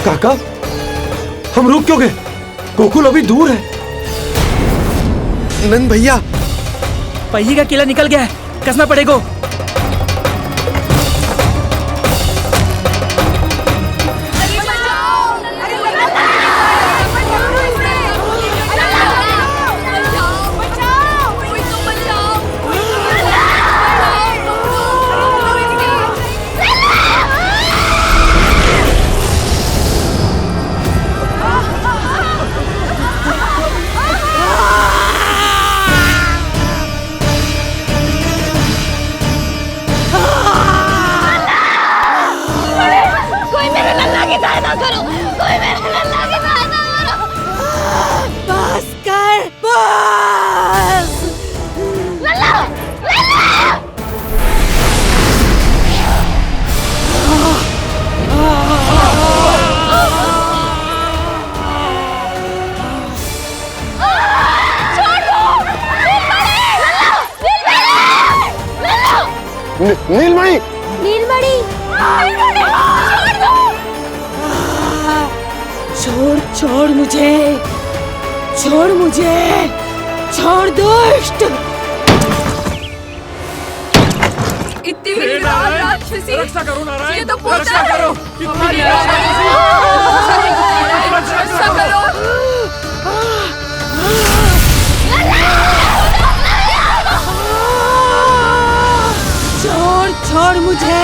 काका, हम रुक क्यों गए? गोकुल अभी दूर है। नंद भैया, पहिए का किला निकल गया है, कसना पड़ेगा। नीलमणि, नीलमणि, छोड़ छोड़ मुझे, छोड़ मुझे, छोड़ दुष्ट। इतनी बड़ी राक्षसी, रक्षा करो नारायण, ये तो पोता रक्षा है। करो, हमारी रक्षा करो। छोड़ छोड़ मुझे।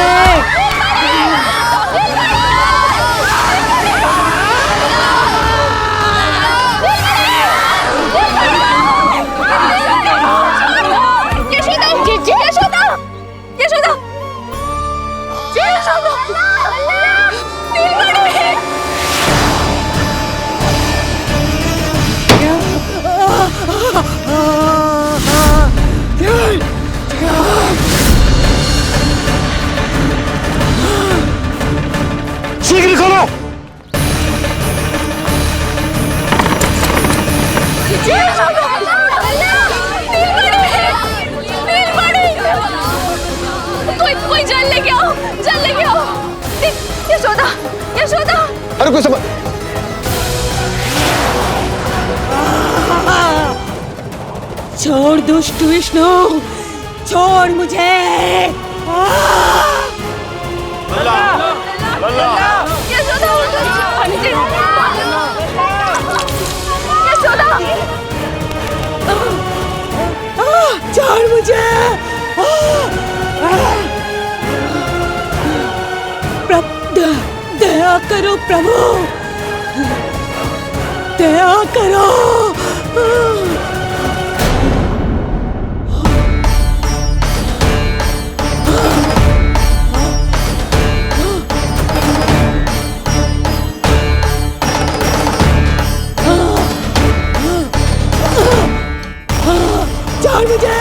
शीघ्र खोलो। कोई जल लेके आओ, जल लेके आओ। यशोदा, यशोदा। अरे कोई समझ, छोड़ दुष्ट विष्णु, छोड़ मुझे। यशोदा, यशोदा। छोड़ मुझे। दया करो प्रभु, दया करो। छोड़ मुझे।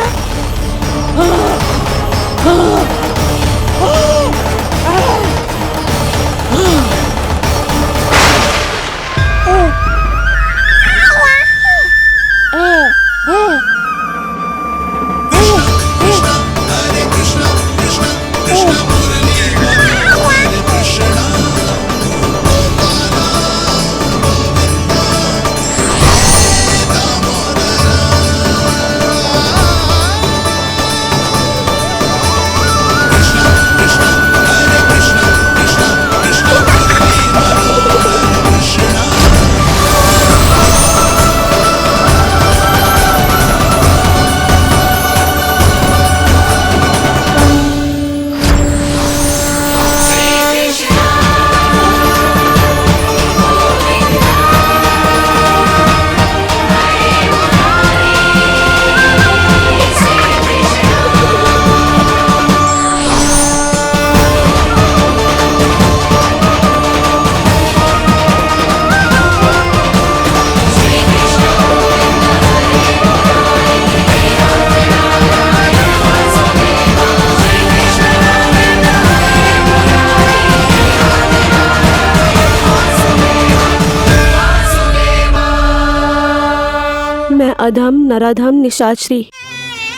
अधम नराधम निशाचरी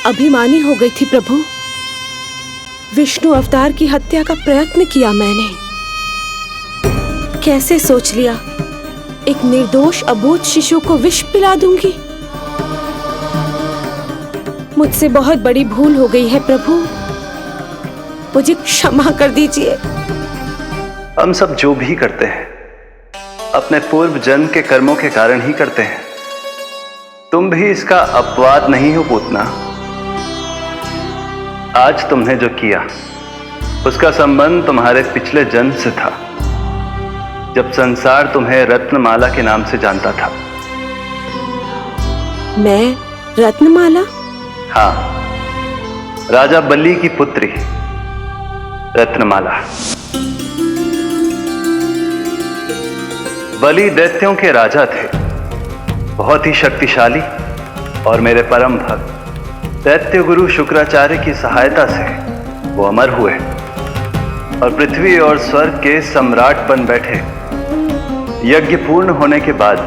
अभिमानी हो गई थी प्रभु। विष्णु अवतार की हत्या का प्रयत्न किया मैंने, कैसे सोच लिया एक निर्दोष अबोध शिशु को विष पिला दूंगी? मुझसे बहुत बड़ी भूल हो गई है प्रभु, मुझे क्षमा कर दीजिए। हम सब जो भी करते हैं अपने पूर्व जन्म के कर्मों के कारण ही करते हैं। तुम भी इसका अपवाद नहीं हो पूतना। आज तुमने जो किया उसका संबंध तुम्हारे पिछले जन्म से था, जब संसार तुम्हें रत्नमाला के नाम से जानता था। मैं रत्नमाला? हाँ, राजा बलि की पुत्री रत्नमाला। बलि दैत्यों के राजा थे, बहुत ही शक्तिशाली और मेरे परम भक्त। दैत्य गुरु शुक्राचार्य की सहायता से वो अमर हुए और पृथ्वी और स्वर्ग के सम्राट बन बैठे। यज्ञ पूर्ण होने के बाद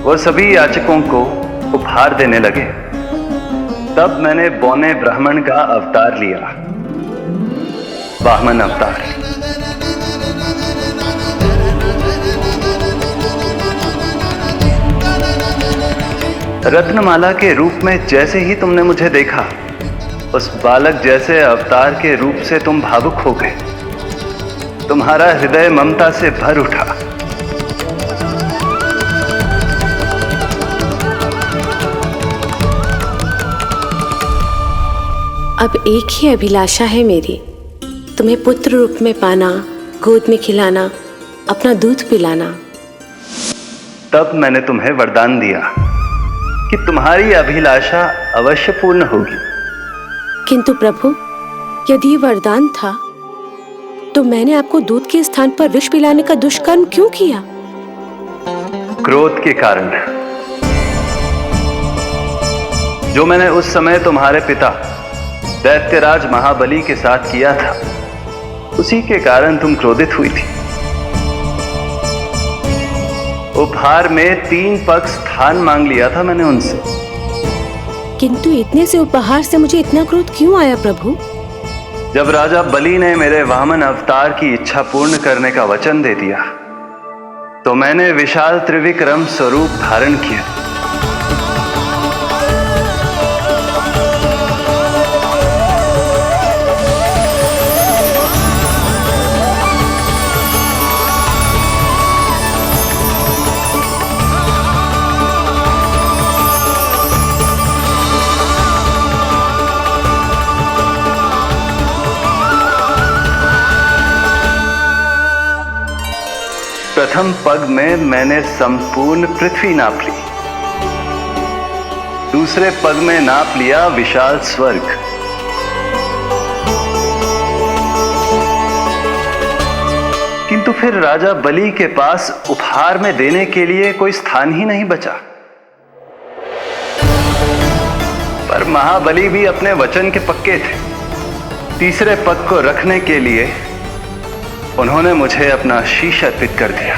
वो सभी याचकों को उपहार देने लगे। तब मैंने बौने ब्राह्मण का अवतार लिया, वामन अवतार। रत्नमाला के रूप में जैसे ही तुमने मुझे देखा, उस बालक जैसे अवतार के रूप से तुम भावुक हो गए। तुम्हारा हृदय ममता से भर उठा। अब एक ही अभिलाषा है मेरी, तुम्हें पुत्र रूप में पाना, गोद में खिलाना, अपना दूध पिलाना। तब मैंने तुम्हें वरदान दिया कि तुम्हारी अभिलाषा अवश्य पूर्ण होगी। किंतु प्रभु, यदि ये वरदान था तो मैंने आपको दूध के स्थान पर विष पिलाने का दुष्कर्म क्यों किया? क्रोध के कारण, जो मैंने उस समय तुम्हारे पिता दैत्यराज महाबली के साथ किया था, उसी के कारण तुम क्रोधित हुई थी। उपहार में 3 पग स्थान मांग लिया था मैंने उनसे। किंतु इतने से उपहार से मुझे इतना क्रोध क्यों आया प्रभु? जब राजा बलि ने मेरे वामन अवतार की इच्छा पूर्ण करने का वचन दे दिया, तो मैंने विशाल त्रिविक्रम स्वरूप धारण किया। प्रथम पग में मैंने संपूर्ण पृथ्वी नाप ली, दूसरे पग में नाप लिया विशाल स्वर्ग, किंतु फिर राजा बलि के पास उपहार में देने के लिए कोई स्थान ही नहीं बचा। पर महाबली भी अपने वचन के पक्के थे। तीसरे पग को रखने के लिए उन्होंने मुझे अपना शीश अर्पित कर दिया।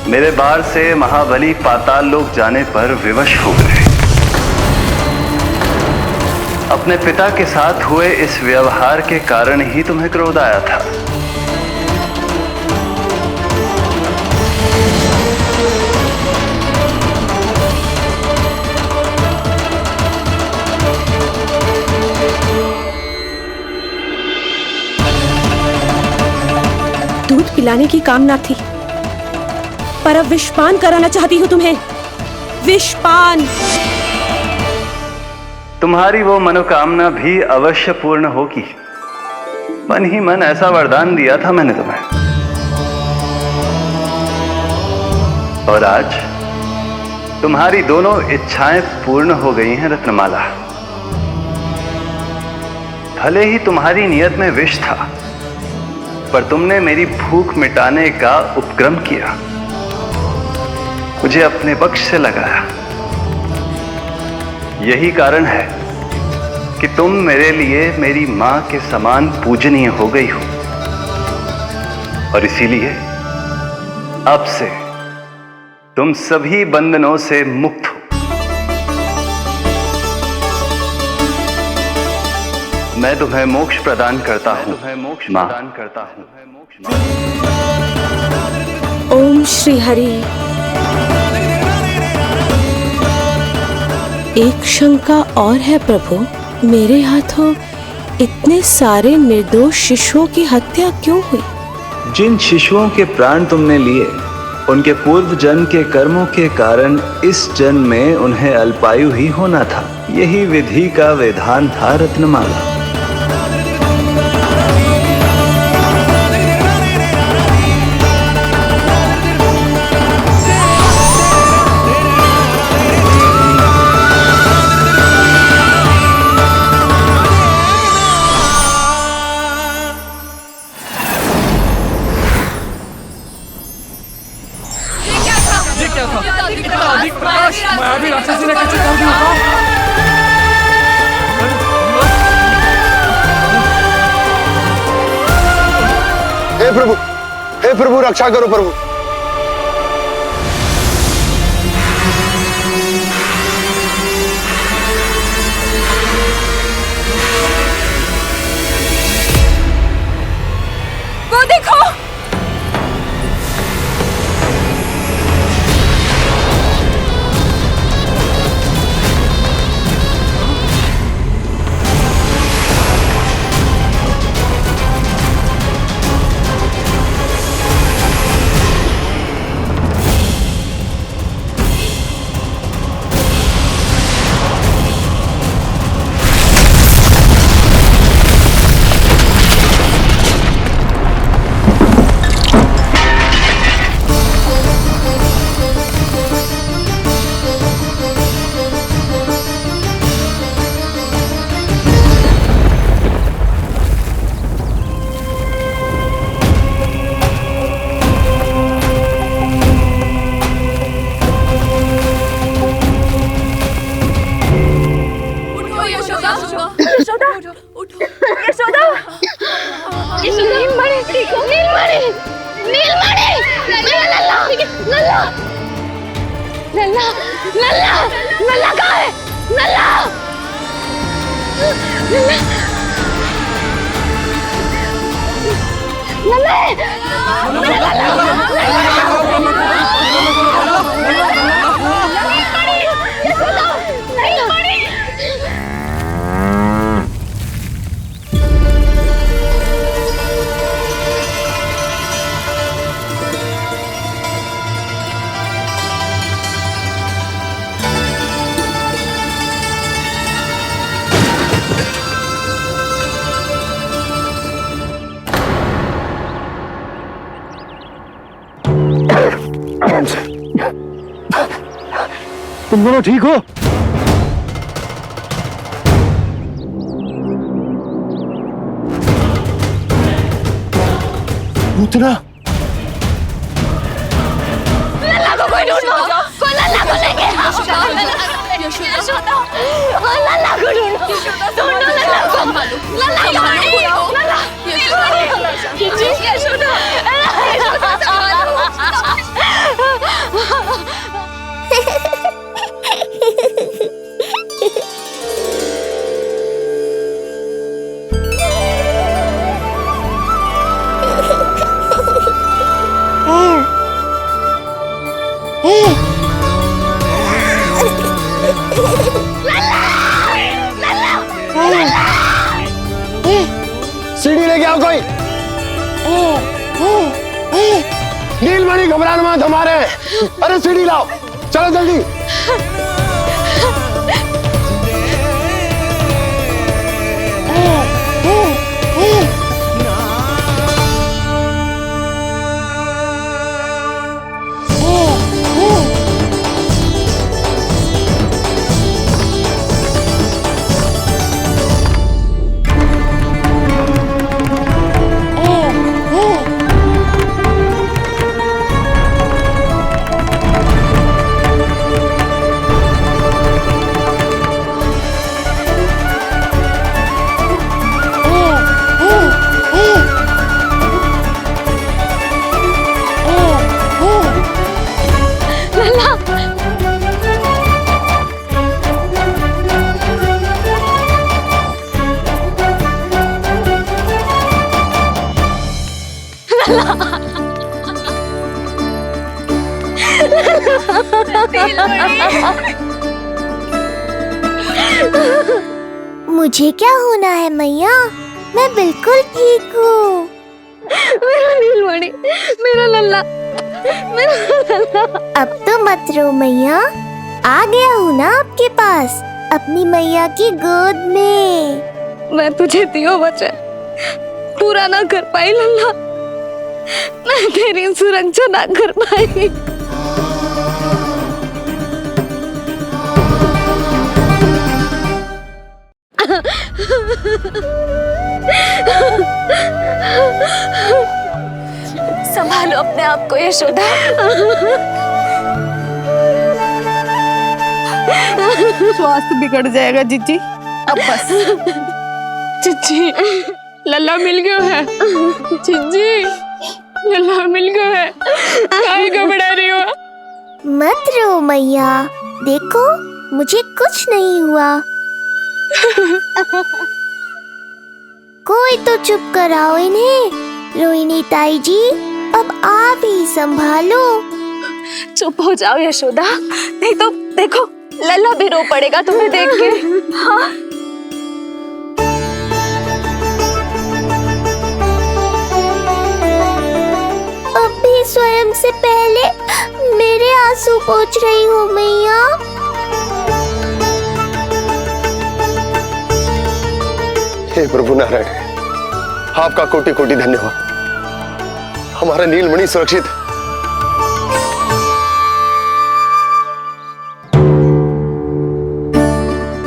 मेरे बार से महाबली पाताल लोक जाने पर विवश हो गए। अपने पिता के साथ हुए इस व्यवहार के कारण ही तुम्हें क्रोध आया था। दूध पिलाने की कामना थी, पर अब विषपान कराना चाहती हूँ तुम्हें। विषपान। तुम्हारी वो मनोकामना भी अवश्य पूर्ण होगी। मन ही मन ऐसा वरदान दिया था मैंने तुम्हें। और आज तुम्हारी दोनों इच्छाएं पूर्ण हो गई हैं रत्नमाला। भले ही तुम्हारी नियत में विष था, पर तुमने मेरी भूख मिटाने का उपक्रम किया, मुझे अपने पक्ष से लगाया। यही कारण है कि तुम मेरे लिए मेरी मां के समान पूजनीय हो गई हो। और इसीलिए अब से तुम सभी बंधनों से मुक्त हो। मैं तुम्हें मोक्ष प्रदान करता हूं, मां। ओम श्री हरि। एक शंका और है प्रभु, मेरे हाथों इतने सारे निर्दोष शिशुओं की हत्या क्यों हुई? जिन शिशुओं के प्राण तुमने लिए उनके पूर्व जन्म के कर्मों के कारण इस जन्म में उन्हें अल्पायु ही होना था। यही विधि का विधान था रत्नमाला। मैं अभी राक्षसी ने कैसे कर दी बताओ? हे प्रभु रक्षा करो प्रभु। वो देखो, नल्ला कहाँ है? नल्ला, तुम दोनों ठीक हो? पूतना लल्ला को कोई ढूंढो, कोई लल्ला को लेके आओ। यशोदा, लल्ला को ढूंढो, ढूंढो लल्ला को। लल्ला कहाँ है? लल्ला, यशोदा, सीढ़ी लेके आओ कोई। नीलमणि घबराना मत, हमारे। अरे सीढ़ी लाओ, चलो जल्दी। मुझे क्या होना है मैया, मैं बिल्कुल ठीक हूँ। मेरा नीलमणि, मेरा लल्ला, मेरा लल्ला। अब तो मत रो मैया, आ गया हूँ ना आपके पास, अपनी मैया की गोद में। मैं तुझे दियो वचन पूरा ना कर पाई लल्ला, मैं तेरी सुरक्षा ना कर पाई। संभालो अपने आप को यशोदा। स्वास्थ्य बिगड़ जाएगा जीजी, अब बस। जीजी लल्ला मिल गया है, जीजी लल्ला मिल गया है, काहे घबरा रही हो? मत रो मैया, देखो मुझे कुछ नहीं हुआ। कोई तो चुप कराओ इन्हें। रोहिणी ताई जी, अब आप ही संभालो। चुप हो जाओ यशोदा, नहीं तो देखो लल्ला भी रो पड़ेगा तुम्हें देख के। हाँ? अब भी स्वयं से पहले मेरे आंसू पोंछ रही हो मैया। हे प्रभु नारायण, आपका कोटि कोटि धन्यवाद। हमारा नीलमणि सुरक्षित है।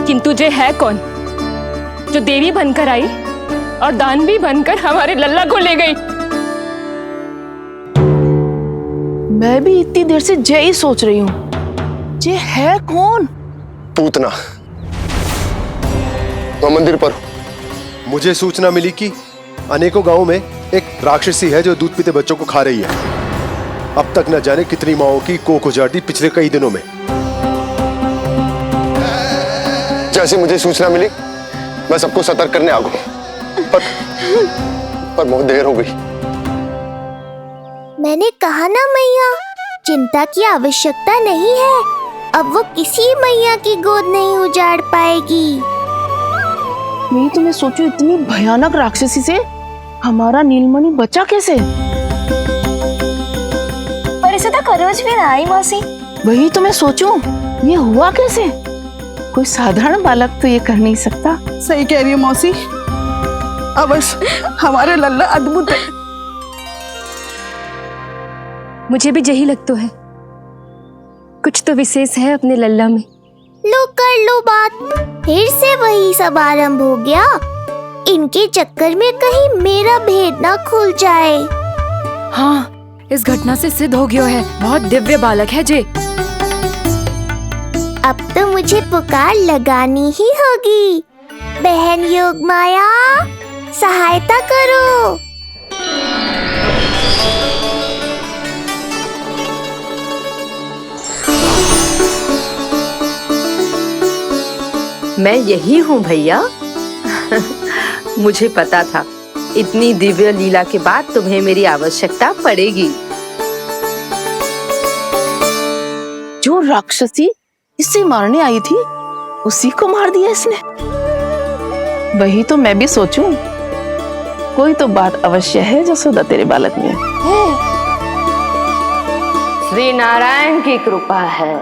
किंतु जे है कौन जो देवी बनकर आई और दानवी बनकर हमारे लल्ला को ले गई? मैं भी इतनी देर से जय ही सोच रही हूँ, जे है कौन? पूतना। तो मंदिर पर मुझे सूचना मिली कि अनेकों गांवों में एक राक्षसी है जो दूध पीते बच्चों को खा रही है। अब तक न जाने कितनी माओं की कोख उजाड़ दी पिछले कई दिनों में। जैसे मुझे सूचना मिली मैं सबको सतर्क करने आ गया, पर बहुत देर हो गई। मैंने कहा ना मैया, चिंता की आवश्यकता नहीं है। अब वो किसी मैया की गोद नहीं उजाड़ पाएगी। मैं तो मैं सोचूं इतनी भयानक राक्षसी से हमारा नीलमणि बचा कैसे? पर इसे तो करोज भी ना आई मौसी। वही तो मैं सोचूं, ये हुआ कैसे? कोई साधारण बालक तो ये कर नहीं सकता। सही कह रही है मौसी, अवश्य हमारे लल्ला अद्भुत है। मुझे भी यही लगता है, कुछ तो विशेष है अपने लल्ला में। लो कर लो बात, फिर से वही सब आरंभ हो गया। इनके चक्कर में कहीं मेरा भेद ना खुल जाए। हाँ, इस घटना से सिद्ध हो गया है, बहुत दिव्य बालक है जे। अब तो मुझे पुकार लगानी ही होगी। बहन योग माया, सहायता करो। मैं यही हूँ भैया। मुझे पता था इतनी दिव्य लीला के बाद तुम्हें मेरी आवश्यकता पड़ेगी। जो राक्षसी इसे मारने आई थी उसी को मार दिया इसने। वही तो मैं भी सोचूं, कोई तो बात अवश्य है जसोदा तेरे बालक में। श्री नारायण की कृपा है।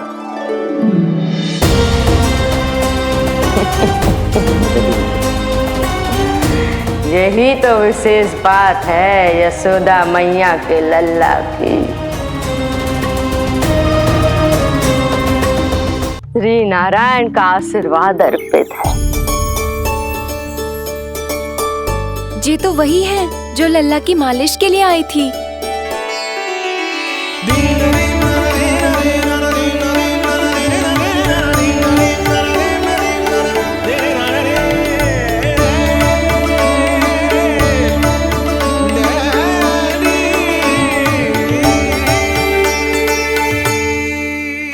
यही तो विशेष बात है यशोदा मैया के लल्ला की। श्री नारायण का आशीर्वाद अर्पित है। जी तो वही है जो लल्ला की मालिश के लिए आई थी।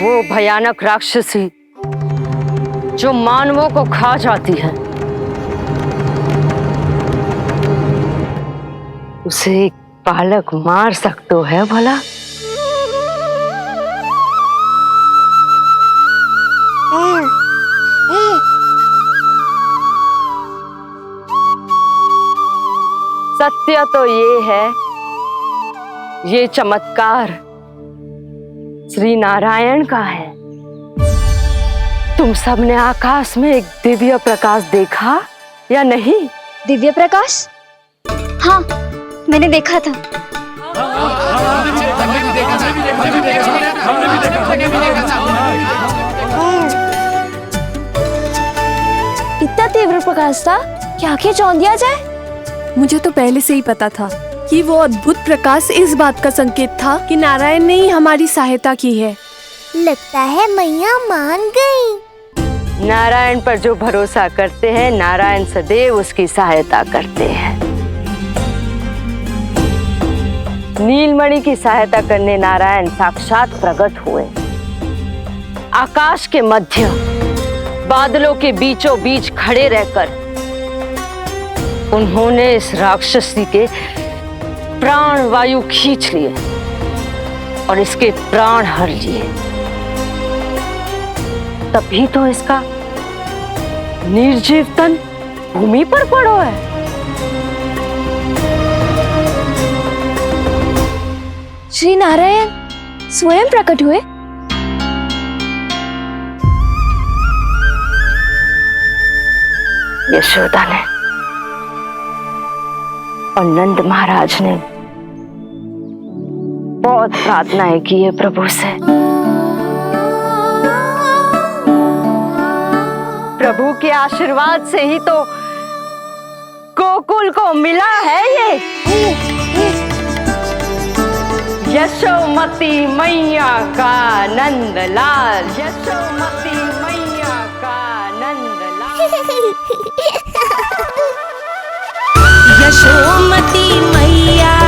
वो भयानक राक्षसी जो मानवों को खा जाती है, उसे एक बालक मार सकता है भला? सत्य तो ये है, ये चमत्कार श्री नारायण का है। तुम सबने आकाश में एक दिव्य प्रकाश देखा या नहीं? दिव्य प्रकाश? हाँ, मैंने देखा था। इतना तीव्र प्रकाश था कि आंखें चौंध दिया जाए। मुझे तो पहले से ही पता था कि वो अद्भुत प्रकाश इस बात का संकेत था कि नारायण ने ही हमारी सहायता की है। लगता है मैया मान गई। नारायण पर जो भरोसा करते हैं, नारायण सदैव उसकी सहायता करते हैं। नीलमणि की सहायता करने नारायण साक्षात प्रकट हुए। आकाश के मध्य बादलों के बीचों बीच खड़े रहकर उन्होंने इस राक्षसी के प्राण वायु खींच लिए और इसके प्राण हर लिए। तभी तो इसका निर्जीव तन भूमि पर पड़ो है। श्री नारायण स्वयं प्रकट हुए। यशोदा ने और नंद महाराज ने बहुत प्रार्थनाएं की है प्रभु से। प्रभु के आशीर्वाद से ही तो गोकुल को मिला है ये। यशोमती मैया का नंदलाल, यशोमती मैया का नंदलाल। यशोमती मैया